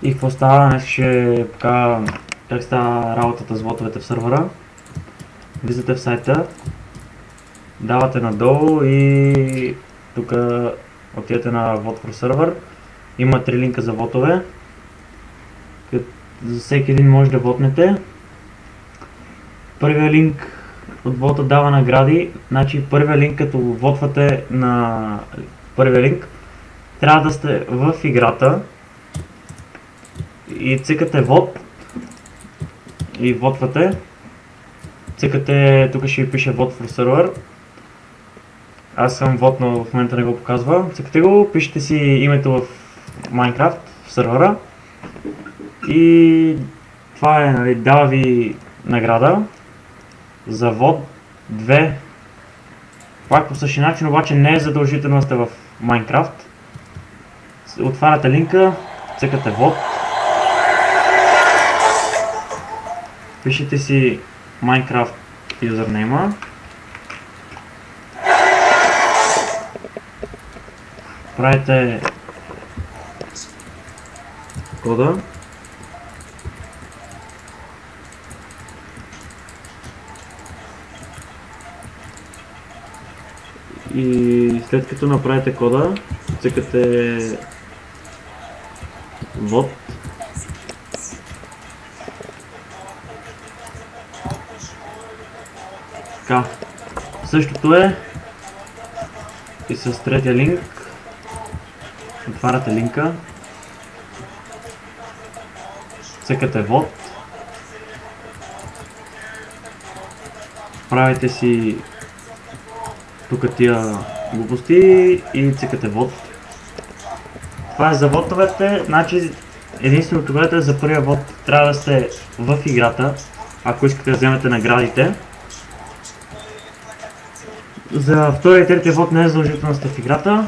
И какво става? Днес ще покажа как става работата с ботовете в сървъра. Влизате в сайта, давате надолу и тук отидете на Vote for Server. Има 3 линка за вотове. За всеки един може да вотнете. Първият линк от вота дава награди. Значи първият линк, като вотвате на първия линк, трябва да сте в играта и цикате вот и вотвате. Цикате, тук ще ви пише Vote for Server. Аз съм вотнал, в момента не го показва. Цикате го, пишете си името в Minecraft, в сървъра. И това е, нали, дава ви награда за вод 2. Пак по същия начин, обаче не е задължително да сте в Minecraft. Отваряте линка, цъкате вод. Пишете си Minecraft юзернейма. Правите кода. И след като направите кода, цъкате вод. Така. Същото е и с третия линк. Отваряте линка. Цъкате вод. Правите си тук тия глупости и цикате вод. Това е за вотовете, значи единственото, което е за първия вод, трябва да сте в играта, ако искате да вземете наградите. За втория и третия вод не е задължително да сте в играта.